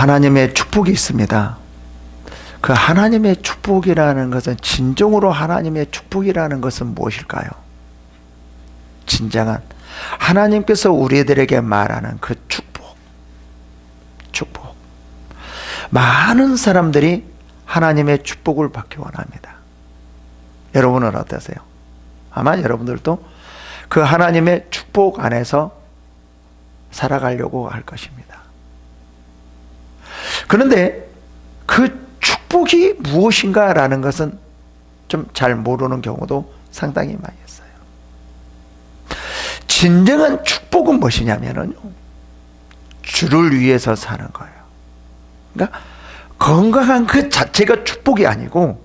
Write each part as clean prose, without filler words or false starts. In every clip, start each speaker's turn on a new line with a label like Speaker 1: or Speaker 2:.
Speaker 1: 하나님의 축복이 있습니다. 그 하나님의 축복이라는 것은, 진정으로 하나님의 축복이라는 것은 무엇일까요? 진정한 하나님께서 우리들에게 말하는 그 축복. 많은 사람들이 하나님의 축복을 받기 원합니다. 여러분은 어떠세요? 아마 여러분들도 그 하나님의 축복 안에서 살아가려고 할 것입니다. 그런데 그 축복이 무엇인가라는 것은 좀 잘 모르는 경우도 상당히 많이 있어요. 진정한 축복은 무엇이냐면요, 주를 위해서 사는 거예요. 그러니까 건강한 그 자체가 축복이 아니고,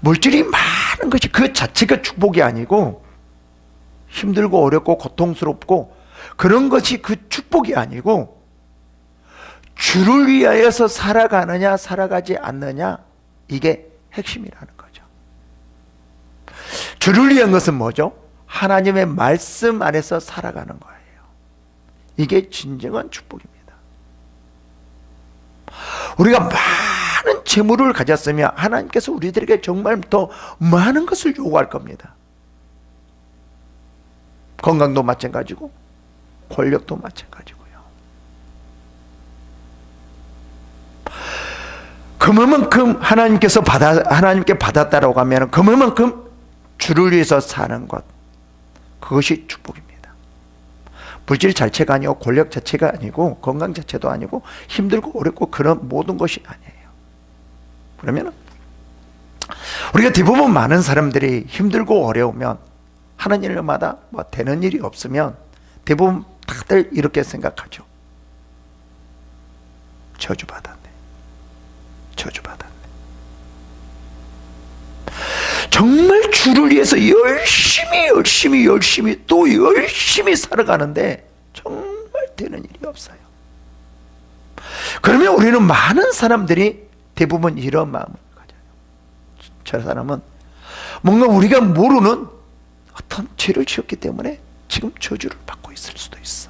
Speaker 1: 물질이 많은 것이 그 자체가 축복이 아니고, 힘들고 어렵고 고통스럽고 그런 것이 그 축복이 아니고, 주를 위하여서 살아가느냐 살아가지 않느냐, 이게 핵심이라는 거죠. 주를 위한 것은 뭐죠? 하나님의 말씀 안에서 살아가는 거예요. 이게 진정한 축복입니다. 우리가 많은 재물을 가졌으면 하나님께서 우리들에게 정말 더 많은 것을 요구할 겁니다. 건강도 마찬가지고 권력도 마찬가지고요. 그만큼 하나님께 받았다라고 하면 그만큼 주를 위해서 사는 것, 그것이 축복입니다. 물질 자체가 아니고, 권력 자체가 아니고, 건강 자체도 아니고, 힘들고 어렵고 그런 모든 것이 아니에요. 그러면 우리가 대부분 많은 사람들이 힘들고 어려우면, 하는 일마다 뭐 되는 일이 없으면 대부분 다들 이렇게 생각하죠. 저주받았네. 정말 주를 위해서 열심히 또 열심히 살아가는데 정말 되는 일이 없어요. 그러면 우리는, 많은 사람들이 대부분 이런 마음을 가져요. 저 사람은 뭔가 우리가 모르는 어떤 죄를 지었기 때문에 지금 저주를 받고 있을 수도 있어.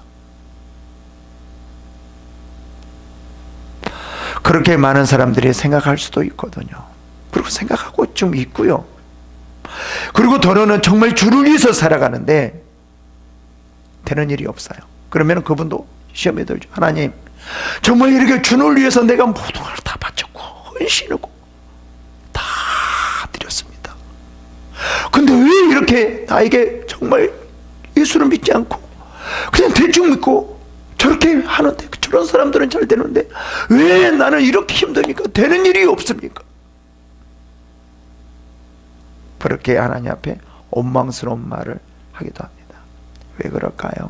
Speaker 1: 그렇게 많은 사람들이 생각할 수도 있거든요. 그리고 생각하고 좀 있고요. 그리고 더러는 정말 주를 위해서 살아가는데 되는 일이 없어요. 그러면 그분도 시험에 들죠. 하나님, 정말 이렇게 주를 위해서 내가 모든 걸 다 바쳤고 헌신하고 다 드렸습니다. 근데 왜 이렇게 나에게 정말 예수를 믿지 않고 그냥 대충 믿고 저렇게 하는데, 저런 사람들은 잘 되는데 왜 나는 이렇게 힘드니까 되는 일이 없습니까? 그렇게 하나님 앞에 원망스러운 말을 하기도 합니다. 왜 그럴까요?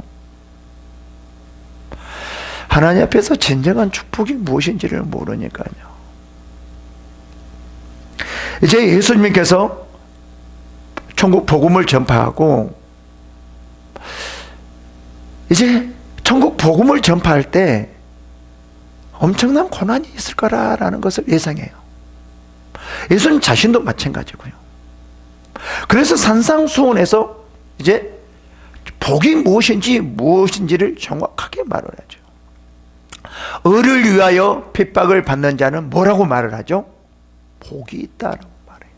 Speaker 1: 하나님 앞에서 진정한 축복이 무엇인지를 모르니까요. 이제 예수님께서 천국 복음을 전파하고, 이제 천국 복음을 전파할 때 엄청난 고난이 있을 거라는 것을 예상해요. 예수님 자신도 마찬가지고요. 그래서 산상수훈에서 이제 복이 무엇인지를 정확하게 말을 하죠. 의를 위하여 핍박을 받는 자는 뭐라고 말을 하죠? 복이 있다라고 말해요.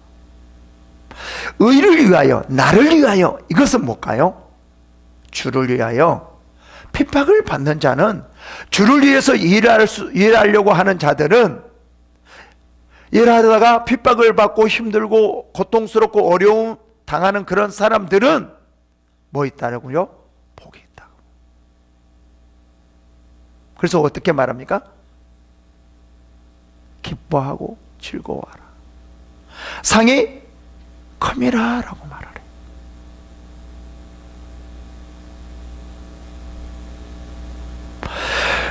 Speaker 1: 의를 위하여, 나를 위하여, 이것은 뭘까요? 주를 위하여 핍박을 받는 자는, 주를 위해서 일하려고 하는 자들은, 일하다가 핍박을 받고 힘들고 고통스럽고 어려움 당하는 그런 사람들은 뭐 있다고요? 복이 있다고. 그래서 어떻게 말합니까? 기뻐하고 즐거워하라. 상이 큼이라 라고 말하래.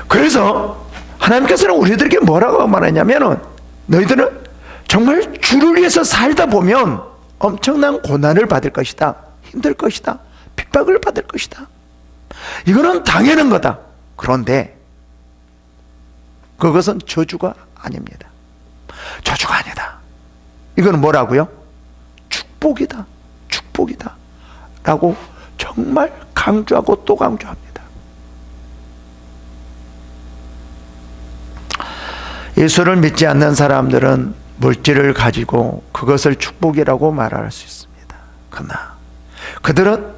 Speaker 1: 그래서 하나님께서는 우리들에게 뭐라고 말하냐면은, 너희들은 정말 주를 위해서 살다 보면 엄청난 고난을 받을 것이다, 힘들 것이다, 핍박을 받을 것이다. 이거는 당연한 거다. 그런데 그것은 저주가 아닙니다. 저주가 아니다. 이거는 뭐라고요? 축복이다. 축복이다 라고 정말 강조하고 또 강조합니다. 예수를 믿지 않는 사람들은 물질을 가지고 그것을 축복이라고 말할 수 있습니다. 그러나 그들은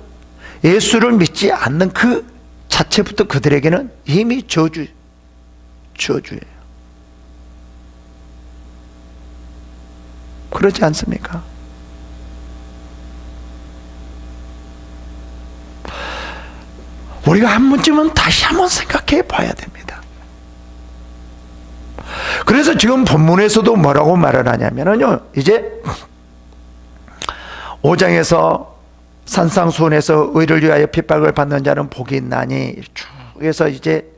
Speaker 1: 예수를 믿지 않는 그 자체부터 그들에게는 이미 저주예요. 그렇지 않습니까? 우리가 한 번쯤은 다시 한번 생각해 봐야 됩니다. 그래서 지금 본문에서도 뭐라고 말을 하냐면요, 이제 5장에서 산상수훈에서 의를 위하여 핍박을 받는 자는 복이 있나니 쭉 해서 이제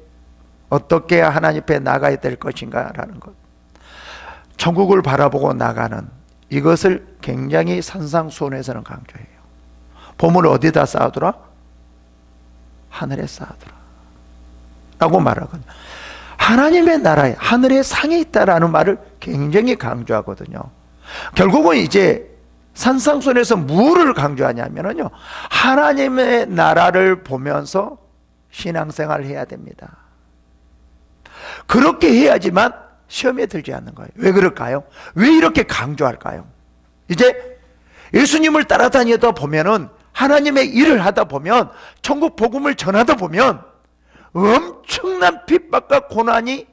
Speaker 1: 어떻게 하나님 앞에 나가야 될 것인가 라는 것, 천국을 바라보고 나가는 이것을 굉장히 산상수훈에서는 강조해요. 보물 어디다 쌓아두라? 하늘에 쌓아두라 라고 말하거든요. 하나님의 나라에 하늘의 상에 있다라는 말을 굉장히 강조하거든요. 결국은 이제 산상수훈에서 무엇을 강조하냐면요, 하나님의 나라를 보면서 신앙생활을 해야 됩니다. 그렇게 해야지만 시험에 들지 않는 거예요. 왜 그럴까요? 왜 이렇게 강조할까요? 이제 예수님을 따라다니다 보면은, 하나님의 일을 하다 보면, 천국 복음을 전하다 보면 엄청난 핍박과 고난이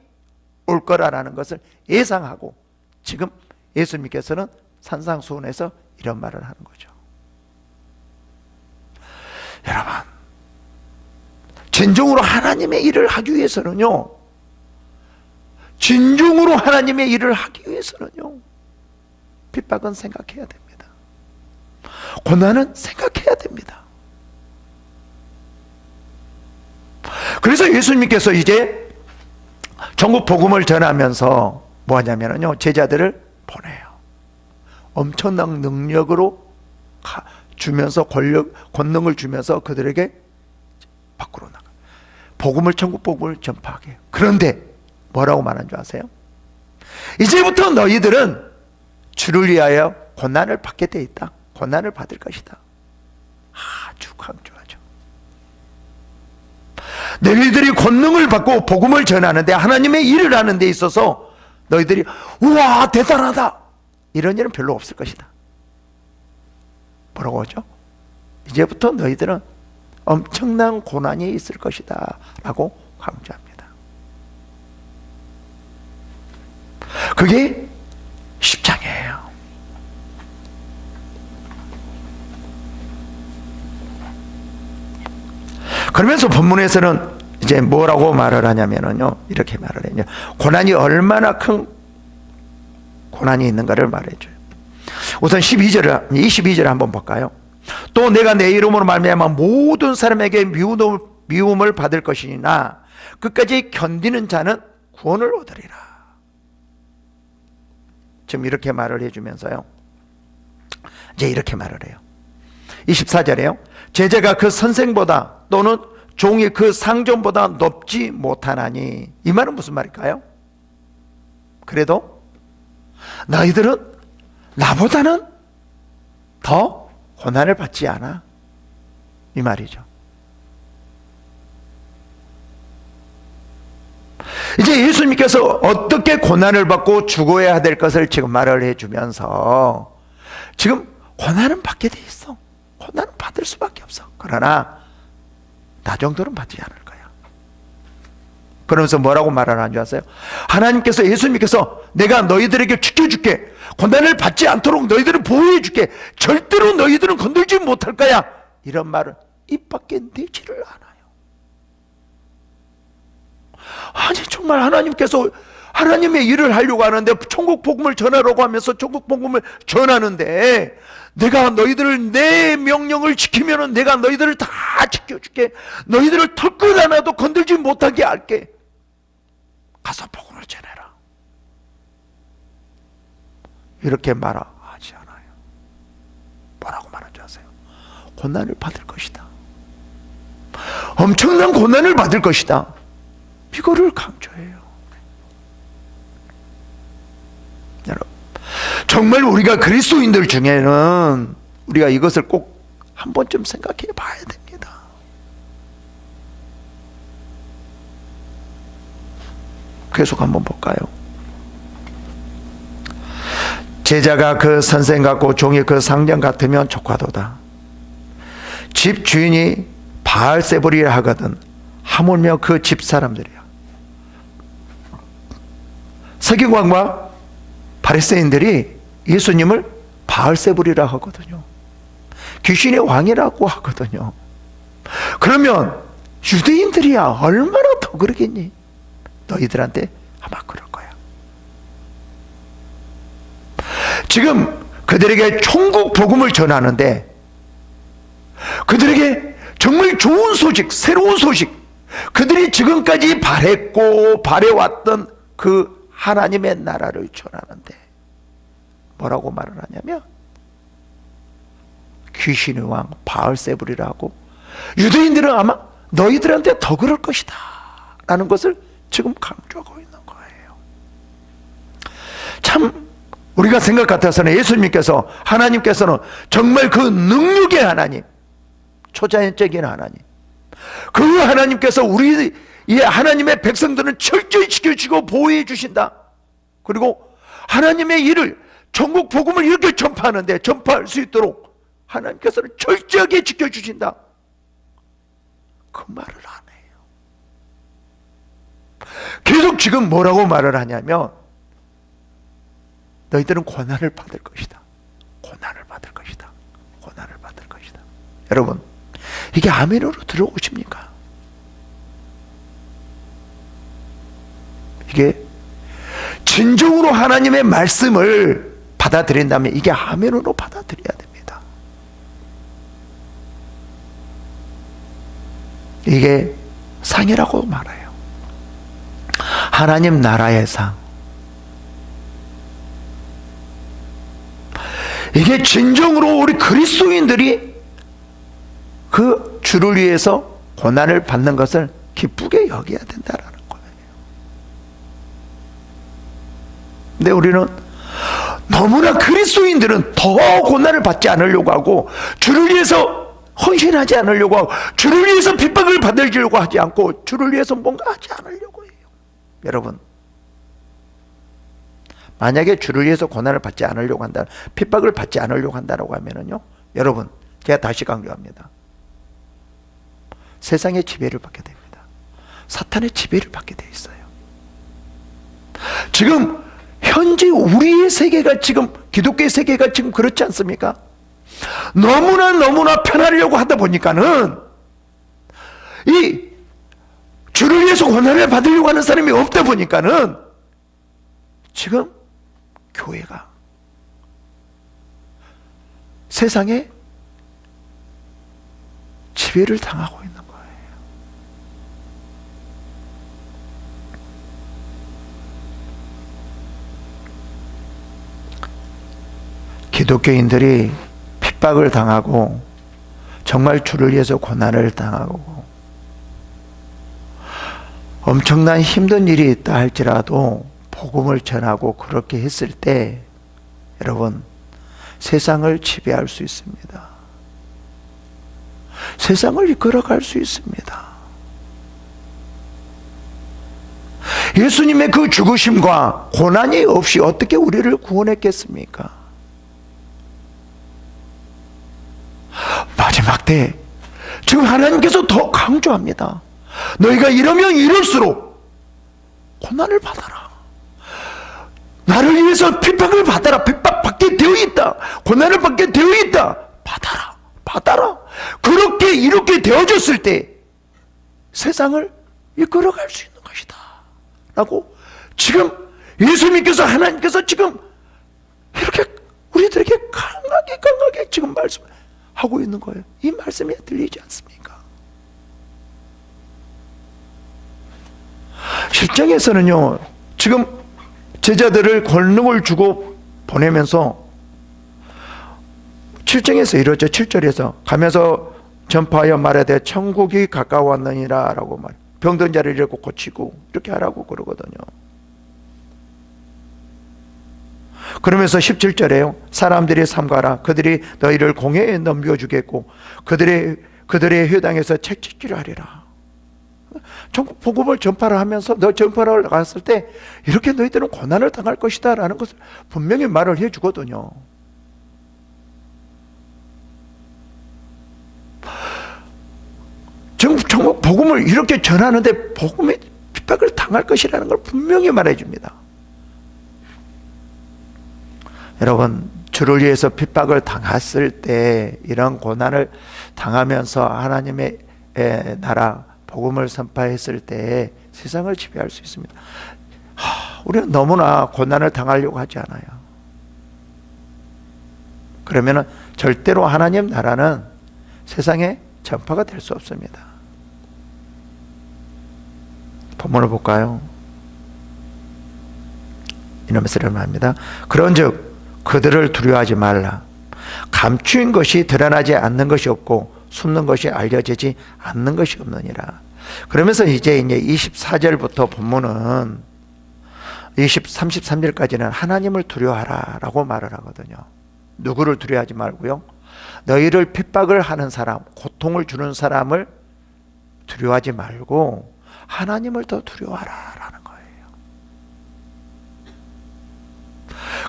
Speaker 1: 올 거라는 것을 예상하고 지금 예수님께서는 산상수훈에서 이런 말을 하는 거죠. 여러분, 진정으로 하나님의 일을 하기 위해서는요, 진정으로 하나님의 일을 하기 위해서는요, 핍박은 생각해야 됩니다. 고난은 생각해야 됩니다. 그래서 예수님께서 이제 전국 복음을 전하면서 뭐 하냐면요, 제자들을 보내요. 엄청난 능력으로 주면서 권능을 주면서 그들에게 밖으로 나가 복음을, 천국 복음을 전파하게 해요. 그런데 뭐라고 말한 줄 아세요? 이제부터 너희들은 주를 위하여 고난을 받게 돼 있다. 고난을 받을 것이다. 아주 강조하죠. 너희들이 권능을 받고 복음을 전하는데, 하나님의 일을 하는 데 있어서 너희들이 우와 대단하다 이런 일은 별로 없을 것이다. 뭐라고 하죠? 이제부터 너희들은 엄청난 고난이 있을 것이다 라고 강조합니다. 그게 10장이에요. 그러면서 본문에서는 이제 뭐라고 말을 하냐면요, 이렇게 말을 해요. 고난이 얼마나 큰 고난이 있는가를 말해줘요. 우선 22절을 한번 볼까요? 또 내가 내 이름으로 말미암아 모든 사람에게 미움을 받을 것이나 끝까지 견디는 자는 구원을 얻으리라. 지금 이렇게 말을 해주면서요, 이제 이렇게 말을 해요. 24절에요. 제자가 그 선생보다 또는 종이 그 상전보다 높지 못하나니, 이 말은 무슨 말일까요? 그래도 너희들은 나보다는 더 고난을 받지 않아, 이 말이죠. 이제 예수님께서 어떻게 고난을 받고 죽어야 될 것을 지금 말을 해주면서, 지금 고난은 받게 돼 있어. 고난은 받을 수밖에 없어. 그러나 나 정도는 받지 않을 거야. 그러면서 뭐라고 말하는 줄 아세요? 하나님께서, 예수님께서 내가 너희들에게 지켜줄게, 고난을 받지 않도록 너희들을 보호해줄게, 절대로 너희들은 건들지 못할 거야, 이런 말을 입 밖에 내지를 않아요. 아니 정말 하나님께서 하나님의 일을 하려고 하는데, 천국 복음을 전하라고 하면서 천국 복음을 전하는데, 내가 너희들을, 내 명령을 지키면은 내가 너희들을 다 지켜줄게, 너희들을 털끝 하나도 건들지 못하게 할게, 가서 복음을 전해라, 이렇게 말하지 않아요. 뭐라고 말하지 아세요? 고난을 받을 것이다, 엄청난 고난을 받을 것이다, 이거를 강조해요. 여러분, 정말 우리가 그리스도인들 중에는 우리가 이것을 꼭 한 번쯤 생각해 봐야 됩니다. 계속 한번 볼까요? 제자가 그 선생 같고 종이 그 상전 같으면 좋과도다. 집 주인이 바알세불이라 하거든 하물며 그 집 사람들이야. 서기관과 바리새인들이 예수님을 바알세불이라 하거든요. 귀신의 왕이라고 하거든요. 그러면 유대인들이야 얼마나 더 그러겠니? 너희들한테 아마 그럴 거야. 지금 그들에게 천국 복음을 전하는데 그들에게 정말 좋은 소식, 새로운 소식, 그들이 지금까지 바랬고 바래왔던 그 하나님의 나라를 전하는데 뭐라고 말을 하냐면 귀신의 왕 바알세불이라고, 유대인들은 아마 너희들한테 더 그럴 것이다 라는 것을 지금 강조하고 있는 거예요. 참 우리가 생각 같아서는 예수님께서, 하나님께서는 정말 그 능력의 하나님, 초자연적인 하나님, 그 하나님께서 우리 이 하나님의 백성들은 철저히 지켜주시고 보호해 주신다. 그리고 하나님의 일을, 전국 복음을 이렇게 전파하는데 전파할 수 있도록 하나님께서는 철저하게 지켜주신다. 그 말을 안 해요. 계속 지금 뭐라고 말을 하냐면 너희들은 고난을 받을 것이다. 고난을 받을 것이다. 고난을 받을 것이다. 여러분, 이게 아멘으로 들어오십니까? 이게 진정으로 하나님의 말씀을 받아들인다면 이게 아멘으로 받아들여야 됩니다. 이게 상이라고 말해요. 하나님 나라의 상. 이게 진정으로 우리 그리스도인들이 그 주를 위해서 고난을 받는 것을 기쁘게 여겨야 된다라는 거예요. 근데 우리는 너무나 그리스도인들은 더 고난을 받지 않으려고 하고, 주를 위해서 헌신하지 않으려고 하고, 주를 위해서 핍박을 받으려고 하지 않고, 주를 위해서 뭔가 하지 않으려고 해요. 여러분, 만약에 주를 위해서 고난을 받지 않으려고 한다, 핍박을 받지 않으려고 한다고 하면은요, 여러분, 제가 다시 강조합니다. 세상의 지배를 받게 됩니다. 사탄의 지배를 받게 돼 있어요. 지금 현재 우리의 세계가, 지금 기독교의 세계가 지금 그렇지 않습니까? 너무나 편하려고 하다 보니까는 이 주를 위해서 고난을 받으려고 하는 사람이 없다 보니까는 지금 교회가 세상에 지배를 당하고 있는 거예요. 기독교인들이 핍박을 당하고 정말 주를 위해서 고난을 당하고 엄청난 힘든 일이 있다 할지라도 복음을 전하고 그렇게 했을 때 여러분, 세상을 지배할 수 있습니다. 세상을 이끌어갈 수 있습니다. 예수님의 그 죽으심과 고난이 없이 어떻게 우리를 구원했겠습니까? 마지막 때 지금 하나님께서 더 강조합니다. 너희가 이러면 이럴수록 고난을 받아라. 나를 위해서 핍박을 받아라. 핍박받게 되어 있다. 고난을 받게 되어 있다. 받아라. 그렇게 이렇게 되어졌을 때 세상을 이끌어갈 수 있는 것이다 라고 지금 예수님께서, 하나님께서 지금 이렇게 우리들에게 강하게 지금 말씀하고 있는 거예요. 이 말씀이 들리지 않습니까? 실정에서는요, 지금 제자들을 권능을 주고 보내면서 7장에서 이러죠. 7절에서 가면서 전파하여 말하되 천국이 가까웠느니라 라고 말, 병든 자를 이렇게 고치고 이렇게 하라고 그러거든요. 그러면서 17절에요. 사람들이 삼가라. 그들이 너희를 공회에 넘겨주겠고 그들의 회당에서 책짓기를 하리라. 전국 복음을 전파를 하면서 너 전파를 나갔을 때 이렇게 너희들은 고난을 당할 것이다 라는 것을 분명히 말을 해주거든요. 전국 복음을 이렇게 전하는데 복음의 핍박을 당할 것이라는 걸 분명히 말해줍니다. 여러분, 주를 위해서 핍박을 당했을 때 이런 고난을 당하면서 하나님의 나라 복음을 선포했을 때 세상을 지배할 수 있습니다. 우리는 너무나 고난을 당하려고 하지 않아요. 그러면 절대로 하나님 나라는 세상에 전파가 될 수 없습니다. 본문을 볼까요? 이러면서 말합니다. 그런즉 그들을 두려워하지 말라. 감추인 것이 드러나지 않는 것이 없고 숨는 것이 알려지지 않는 것이 없느니라. 그러면서 이제 24절부터 본문은 33절까지는 하나님을 두려워하라 라고 말을 하거든요. 누구를 두려워하지 말고요, 너희를 핍박을 하는 사람, 고통을 주는 사람을 두려워하지 말고 하나님을 더 두려워하라 라는 거예요.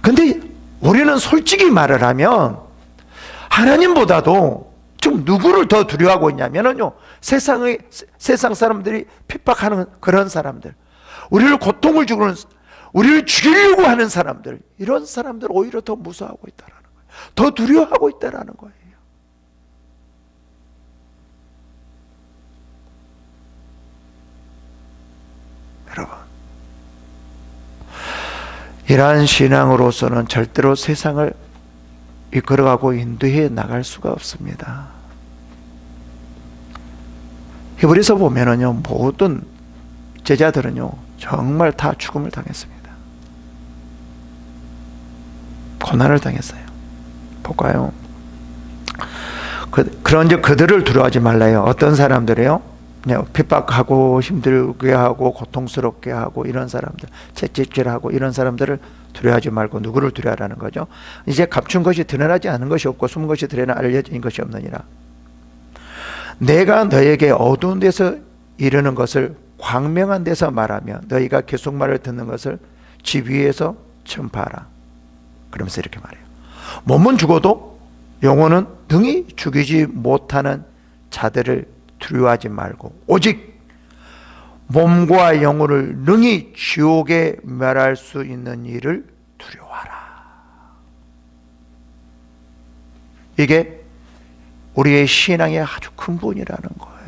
Speaker 1: 근데 우리는 솔직히 말을 하면 하나님보다도 지금 누구를 더 두려워하고 있냐면요, 세상 사람들이 핍박하는 그런 사람들, 우리를 고통을 주는, 우리를 죽이려고 하는 사람들, 이런 사람들 오히려 더 무서워하고 있다는 거예요. 더 두려워하고 있다는 거예요. 여러분, 이러한 신앙으로서는 절대로 세상을 이끌어가고 인도해 나갈 수가 없습니다. 히브리서 보면은요, 모든 제자들은요 정말 다 죽음을 당했습니다. 고난을 당했어요. 볼까요? 그런즉 그들을 두려워하지 말라요. 어떤 사람들이요? 핍박하고 힘들게 하고 고통스럽게 하고 이런 사람들, 채찍질하고 이런 사람들을 두려워하지 말고 누구를 두려워하라는 거죠? 이제 감춘 것이 드러나지 않은 것이 없고 숨은 것이 드러나 알려진 것이 없느니라. 내가 너에게 어두운 데서 이르는 것을 광명한 데서 말하며 너희가 계속말을 듣는 것을 집 위에서 전파하라. 그러면서 이렇게 말해요. 몸은 죽어도 영혼은 능히 죽이지 못하는 자들을 두려워하지 말고 오직 몸과 영혼을 능히 지옥에 멸할 수 있는 일을 두려워하라. 이게 우리의 신앙의 아주 근본이라는 거예요.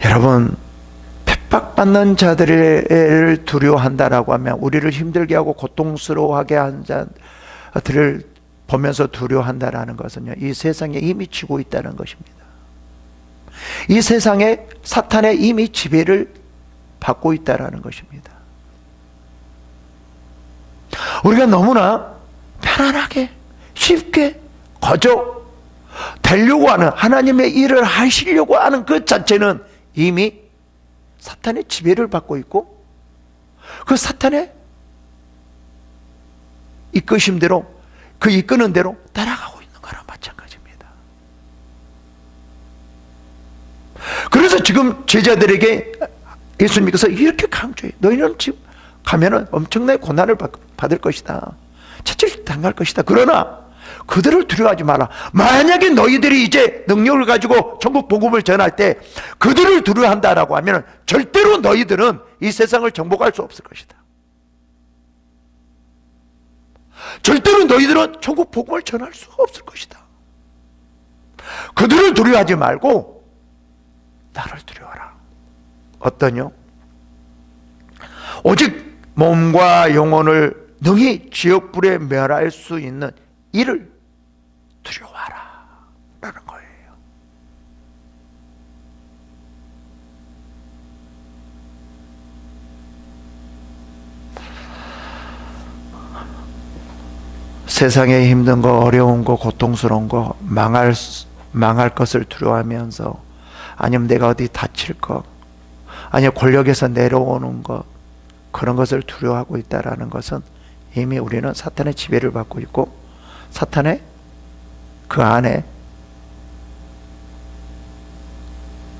Speaker 1: 여러분, 핍박받는 자들을 두려워한다라고 하면 우리를 힘들게 하고 고통스러워하게 한 자들을 보면서 두려워한다라는 것은요, 이 세상에 이미 지고 있다는 것입니다. 이 세상에 사탄의 이미 지배를 받고 있다라는 것입니다. 우리가 너무나 편안하게 쉽게 거저 되려고 하는, 하나님의 일을 하시려고 하는 그 자체는 이미 사탄의 지배를 받고 있고 그 사탄의 이끄심대로, 그 이끄는 대로 따라가고 있는 거랑 마찬가지입니다. 그래서 지금 제자들에게 예수님께서 이렇게 강조해요. 너희는 지금 가면은 엄청나게 고난을 받을 것이다. 채찍 당할 것이다. 그러나 그들을 두려워하지 마라. 만약에 너희들이 이제 능력을 가지고 전국 복음을 전할 때 그들을 두려워한다라고 하면 절대로 너희들은 이 세상을 정복할 수 없을 것이다. 절대로 너희들은 천국 복음을 전할 수가 없을 것이다. 그들을 두려워하지 말고 나를 두려워하라. 어떠냐? 오직 몸과 영혼을 능히 지옥불에 멸할 수 있는 이를 두려워하라 라는 거예요. 세상에 힘든 거, 어려운 거, 고통스러운 거, 망할 것을 두려워하면서, 아니면 내가 어디 다칠 것, 아니면 권력에서 내려오는 것, 그런 것을 두려워하고 있다라는 것은 이미 우리는 사탄의 지배를 받고 있고 사탄의 그 안에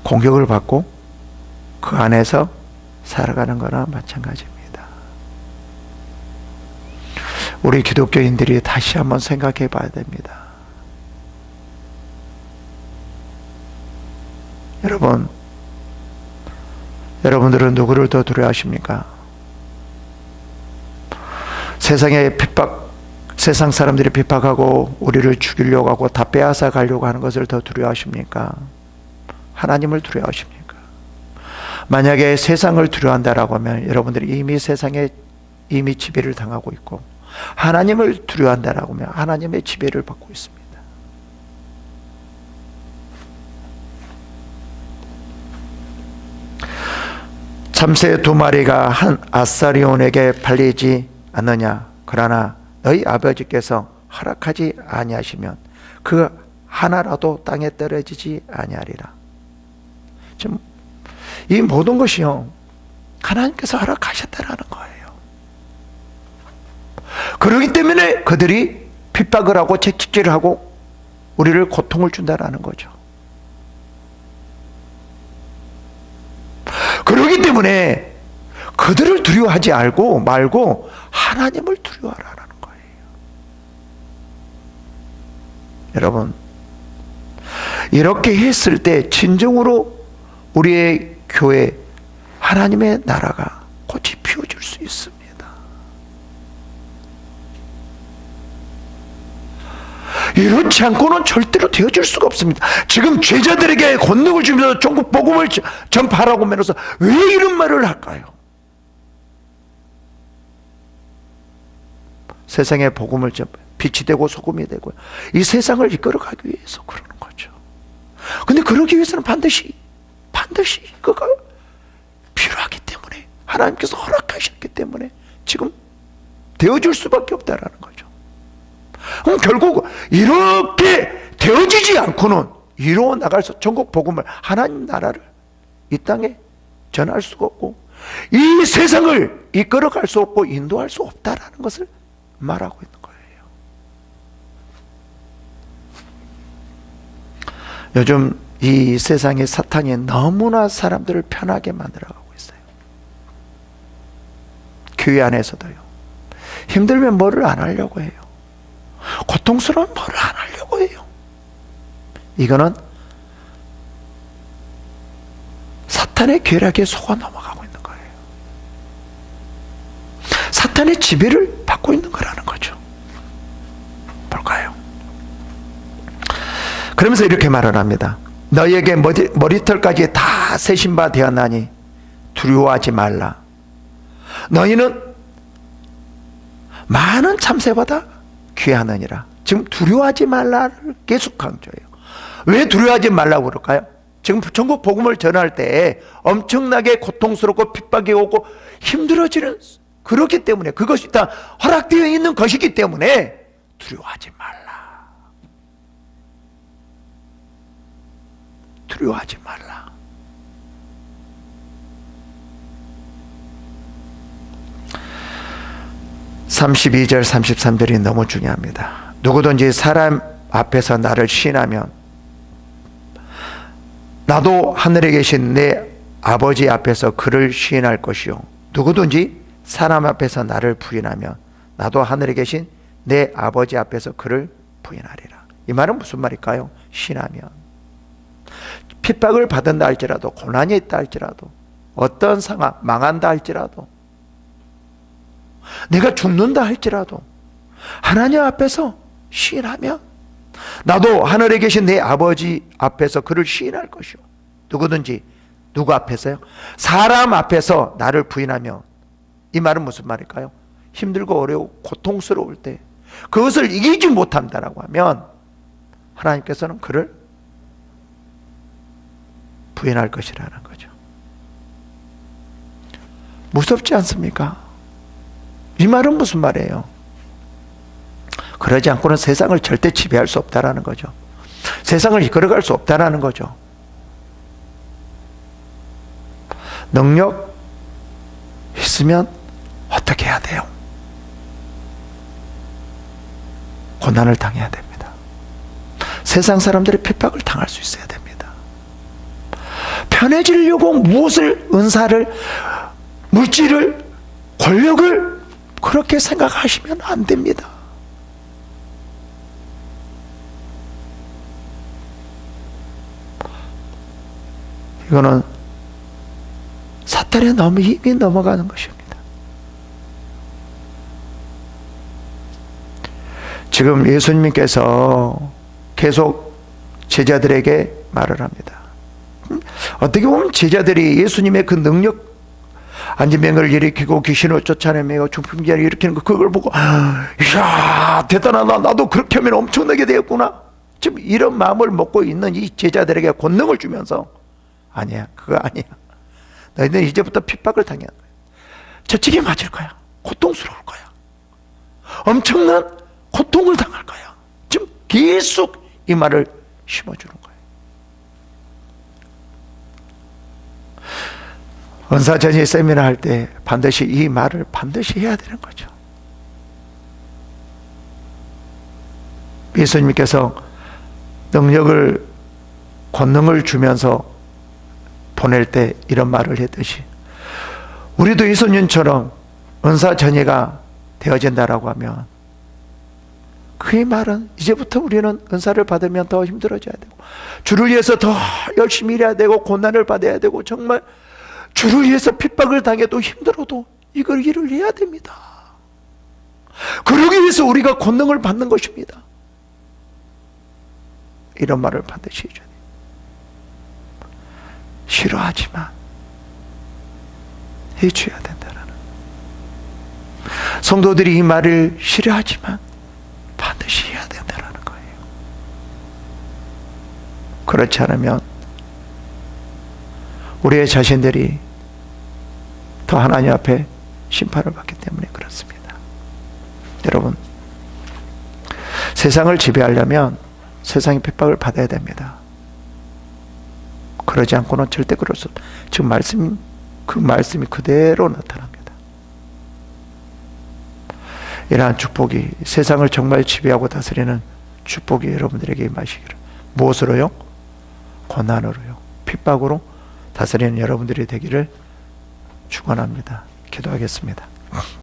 Speaker 1: 공격을 받고 그 안에서 살아가는 거나 마찬가지입니다. 우리 기독교인들이 다시 한번 생각해 봐야 됩니다. 여러분들은 누구를 더 두려워하십니까? 세상 사람들이 핍박하고 우리를 죽이려고 하고 다 빼앗아 가려고 하는 것을 더 두려워하십니까? 하나님을 두려워하십니까? 만약에 세상을 두려워한다라고 하면 여러분들이 이미 세상에 지배를 당하고 있고, 하나님을 두려워한다라고 하면 하나님의 지배를 받고 있습니다. 참새 2마리가 한 아사리온에게 팔리지 않느냐? 그러나 너희 아버지께서 허락하지 아니하시면 그 하나라도 땅에 떨어지지 아니하리라. 지금 이 모든 것이요, 하나님께서 허락하셨다라는 거예요. 그렇기 때문에 그들이 핍박을 하고 채찍질을 하고 우리를 고통을 준다라는 거죠. 그렇기 때문에 그들을 두려워하지 말고 하나님을 두려워하라는 거예요. 여러분, 이렇게 했을 때 진정으로 우리의 교회, 하나님의 나라가 꽃이 피어질 수 있습니다. 이렇지 않고는 절대로 되어질 수가 없습니다. 지금 제자들에게 권능을 주면서 전국 복음을 전파하라고 하면서 왜 이런 말을 할까요? 세상에 복음을 빛이 되고 소금이 되고 이 세상을 이끌어가기 위해서 그러는 거죠. 근데 그러기 위해서는 반드시 그가 필요하기 때문에, 하나님께서 허락하셨기 때문에 지금 되어줄 수밖에 없다라는 거죠. 그럼 결국 이렇게 되어지지 않고는 이루어 나갈 수, 전국 복음을, 하나님 나라를 이 땅에 전할 수가 없고 이 세상을 이끌어갈 수 없고 인도할 수 없다라는 것을 말하고 있는 거예요. 요즘 이 세상의 사탄이 너무나 사람들을 편하게 만들어가고 있어요. 교회 안에서도요. 힘들면 뭐를 안 하려고 해요. 고통스러운 뭐를 안 하려고 해요. 이거는 사탄의 괴락에 속아 넘어가고 있는 거예요. 사탄의 지배를 받고 있는 거라는 거죠. 볼까요? 그러면서 이렇게 말을 합니다. 너희에게 머리털까지 다 세신 바 되었나니 두려워하지 말라. 너희는 많은 참새보다 귀하느니라. 지금 두려워하지 말라를 계속 강조해요. 왜 두려워하지 말라고 그럴까요? 지금 전국 복음을 전할 때 엄청나게 고통스럽고 핍박이 오고 힘들어지는, 그렇기 때문에, 그것이 다 허락되어 있는 것이기 때문에 두려워하지 말라. 두려워하지 말라. (32절) (33절이) 너무 중요합니다. 누구든지 사람 앞에서 나를 시인하면 나도 하늘에 계신 내 아버지 앞에서 그를 시인할 것이요, 누구든지 사람 앞에서 나를 부인하면 나도 하늘에 계신 내 아버지 앞에서 그를 부인하리라. 이 말은 무슨 말일까요? 시인하면 핍박을 받은다 할지라도, 고난이 있다 할지라도, 어떤 상황, 망한다 할지라도, 내가 죽는다 할지라도 하나님 앞에서 시인하면 나도 하늘에 계신 내 아버지 앞에서 그를 시인할 것이요, 누구든지, 누구 앞에서요? 사람 앞에서 나를 부인하면, 이 말은 무슨 말일까요? 힘들고 어려우고 고통스러울 때 그것을 이기지 못한다라고 하면 하나님께서는 그를 부인할 것이라는 거죠. 무섭지 않습니까? 이 말은 무슨 말이에요? 그러지 않고는 세상을 절대 지배할 수 없다라는 거죠. 세상을 이끌어갈 수 없다라는 거죠. 능력 있으면 어떻게 해야 돼요? 고난을 당해야 됩니다. 세상 사람들이 핍박을 당할 수 있어야 됩니다. 편해지려고 무엇을, 은사를, 물질을, 권력을 그렇게 생각하시면 안 됩니다. 이거는 사탄에 너무 힘이 넘어가는 것입니다. 지금 예수님께서 계속 제자들에게 말을 합니다. 어떻게 보면 제자들이 예수님의 그 능력, 안진병을 일으키고 귀신을 쫓아내며 중풍기를 일으키는 거, 그걸 보고 이야 대단하다, 나도 그렇게 하면 엄청나게 되었구나, 지금 이런 마음을 먹고 있는 이 제자들에게 권능을 주면서 아니야, 그거 아니야, 너희는 이제부터 핍박을 당해야 돼, 채찍에 맞을 거야, 고통스러울 거야, 엄청난 고통을 당할 거야. 지금 계속 이 말을 심어주는 거예요. 은사전이 세미나 할 때 반드시 이 말을 반드시 해야 되는 거죠. 예수님께서 능력을, 권능을 주면서 보낼 때 이런 말을 했듯이 우리도 예수님처럼 은사전이가 되어진다라고 하면 그의 말은 이제부터 우리는 은사를 받으면 더 힘들어져야 되고, 주를 위해서 더 열심히 일해야 되고, 고난을 받아야 되고, 정말 주를 위해서 핍박을 당해도 힘들어도 이걸 일을 해야 됩니다. 그러기 위해서 우리가 권능을 받는 것입니다. 이런 말을 반드시 해줘야 돼요. 싫어하지만 해줘야 된다라는, 성도들이 이 말을 싫어하지만 반드시 해야 된다는 거예요. 그렇지 않으면 우리의 자신들이 더 하나님 앞에 심판을 받기 때문에 그렇습니다. 여러분, 세상을 지배하려면 세상의 핍박을 받아야 됩니다. 그러지 않고는 절대 그럴 수 없어요. 지금 그 말씀이 그대로 나타납니다. 이러한 축복이, 세상을 정말 지배하고 다스리는 축복이 여러분들에게 임하시기를. 무엇으로요? 고난으로요, 핍박으로 다스리는 여러분들이 되기를 축원합니다. 기도하겠습니다.